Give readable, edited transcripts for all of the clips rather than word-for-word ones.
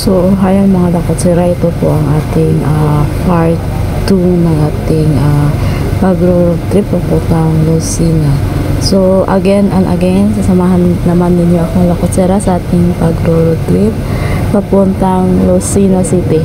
So, hayan mga lakatsira, ito po ang ating part 2 ng ating pag-road trip papuntang Lucena. So, again and again, sasamahan naman ninyo akong lakatsira sa ating pag-road trip papuntang Lucena City.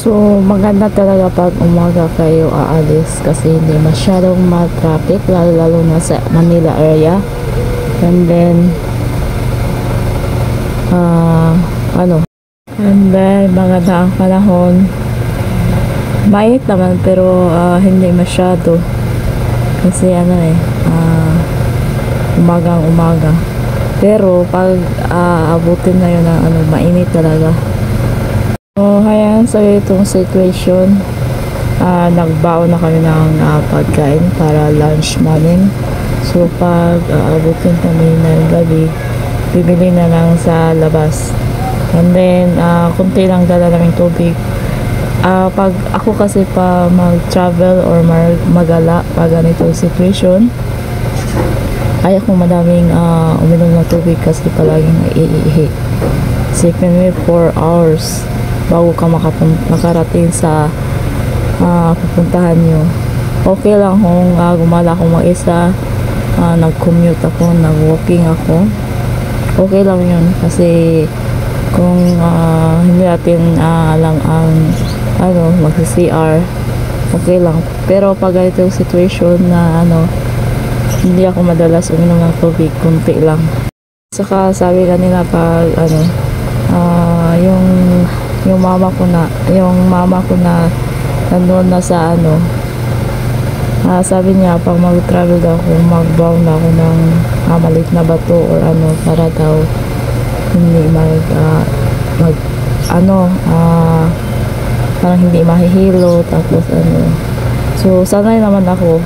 So, maganda talaga pag umaga kayo aalis kasi hindi masyadong ma-traffic, lalo na sa Manila area. And then, maganda ang panahon. Mainit naman pero hindi masyado. Kasi umagang umaga. Pero pag abutin na yun ng mainit talaga. So, hayan sa itong situation, nagbaon na kami ng pagkain para lunch namin. So, pag abutin kami ng gabi, bibili na lang sa labas. And then, kunti lang dala namin tubig. Pag ako kasi pa mag-travel or magala pag ganito situation, ayaw ko madaming uminom ng tubig kasi palaging naiihi. Isipin mo 4 hours bago ka makarating sa pupuntahan nyo. Okay lang kung gumala ako mag-isa, nag-commute ako, nag-walking ako. Okay lang yun kasi kung hindi natin lang ang mag-CR, okay lang. Pero pag ito yung situation na hindi ako madalas uminom ng tubig, kunti lang. Saka sabi kanina pag yung mama ko na nandun na sa sabi niya pag mag-travel daw ako, mag-bound ako ng maliit na bato or para daw hindi parang hindi mahihilo, tapos so sanay naman ako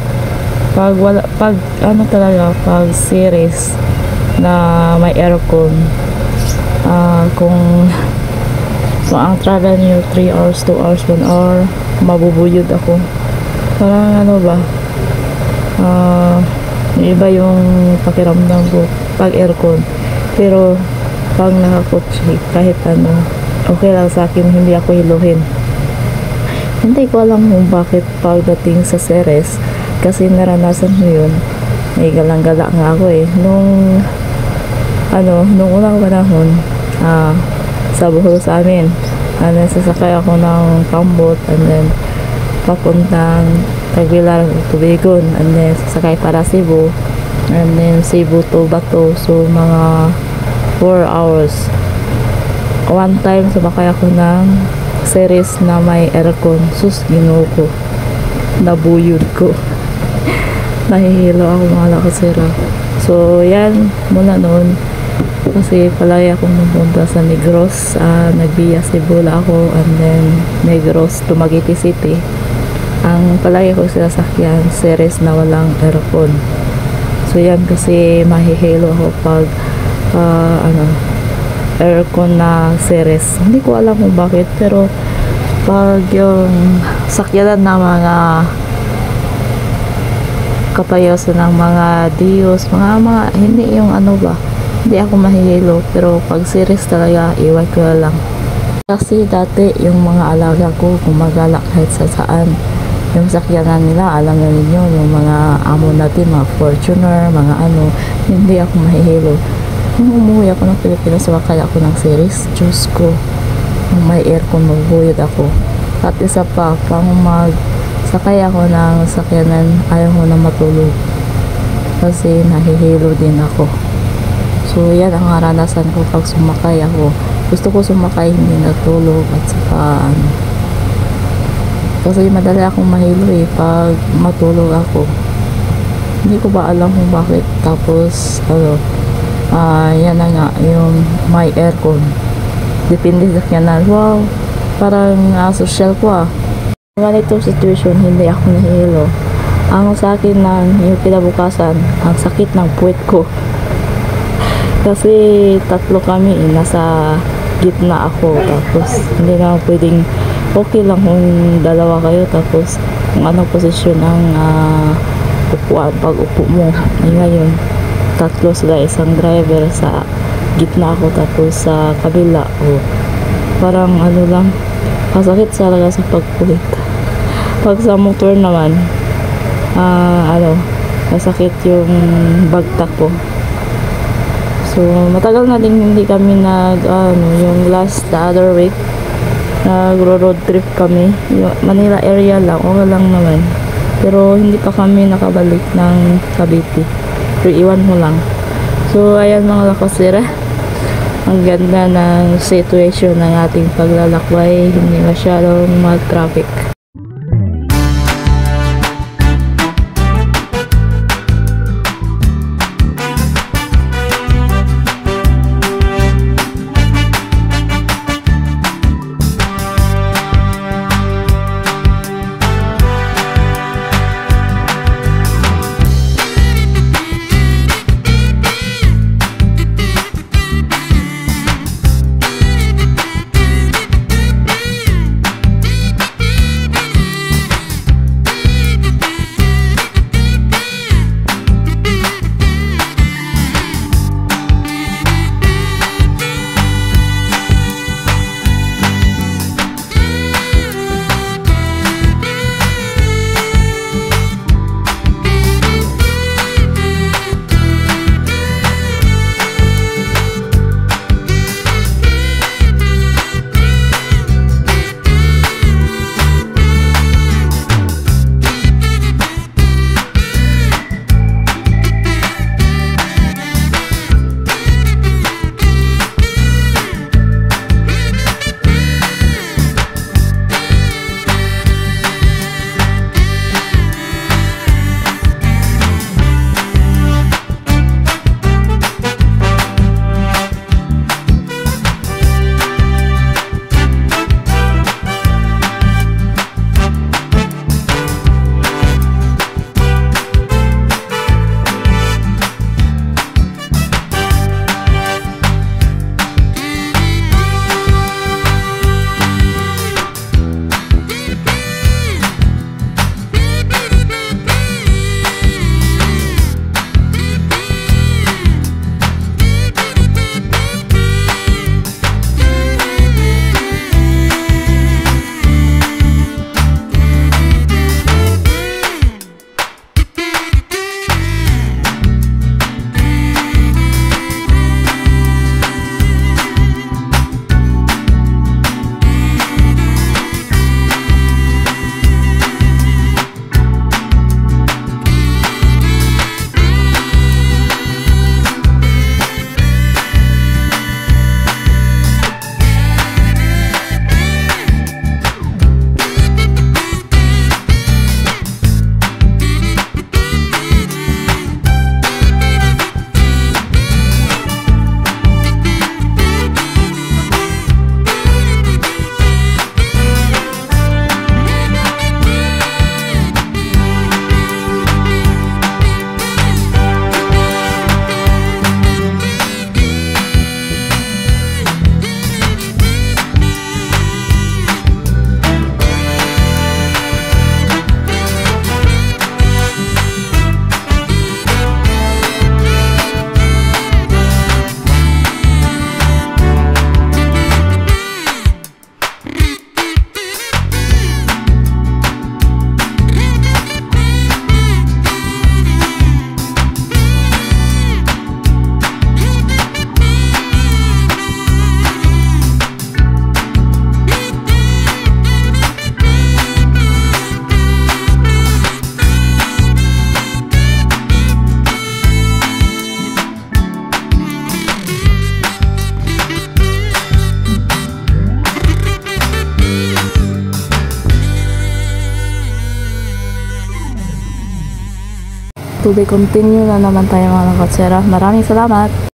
pag pag series na may aircon, kung ang travel niyo 3 hours, 2 hours, 1 hour, mabubuyod ako. Parang iba yung pakiramdam ko pag aircon. Pero pag nakakotse, kahit okay lang sa akin, hindi ako hiluhin. Hindi ko alam kung bakit pagdating sa Ceres, kasi naranasan ko yun. May galang-gala nga ako nung unang panahon, sa Bohol sa amin, sasakay ako ng pambot, and then papuntang Tagbilar, Tubigon, and then sasakay para Cebu, and then Cebu to Bato, so mga 4 hours. One time sumakay ako ng Ceres na may aircon, sus, ginoo ko, nabuyod ko. Nahihilo ako mga lakasira. So yan, mula noon kasi palagi akong napunta sa Negros, nagbiya Cebula ako, and then Negros, Dumaguete City. Ang palagi ko sinasakyan Ceres na walang aircon. So yan, kasi mahihilo ako pag aircon na Ceres. Hindi ko alam kung bakit, pero pag yung sakyanan na mga kapayosan ng mga Diyos, mga hindi yung hindi ako mahihilo, pero pag Ceres talaga, iwan ko lang. Kasi dati yung mga alaga ko gumagala kahit sa saan, yung sakyanan nila, alam na ninyo, yung mga amo natin, mga Fortuner, mga hindi ako mahihilo. Nung umuwi ako ng Pilipinas, sumakay ako ng Ceres, Diyos ko, kung may aircon, magbuyod ako. At isa pa, pang magsakay ako ng sakyanan, ayaw ko na matulog kasi nahihilo din ako. So yan ang naranasan ko pag sumakay ako. Gusto ko sumakay, hindi natulog, at saka kasi madali akong mahilo pag matulog ako. Hindi ko ba alam kung bakit. Tapos yan na nga, yung may aircon, depende sa kyanan. Wow, parang social ko ganitong situation, hindi ako nahihilo. Ang sa akin lang, yung kinabukasan, ang sakit ng puwet ko. Kasi 3 kami, nasa gitna ako, tapos hindi na pwedeng, okay lang kung 2 kayo, tapos kung anong posisyon ang upuan pag upo mo. Ngayon 3 sila, isang driver, sa gitna ako, tapos sa kabila parang lang, masakit talaga sa pagpulit. Pag sa motor naman, masakit yung bagtak ko. So matagal na din hindi kami yung the other week nag-road trip kami, yung Manila area lang, okay lang naman, pero hindi pa kami nakabalik ng Cavite. Pero iwan mo lang. So ayan mga lakasira, ang ganda ng situation ng ating paglalakbay, hindi masyadong mag-traffic. to be continue na naman tayo mga katsera. Maraming salamat.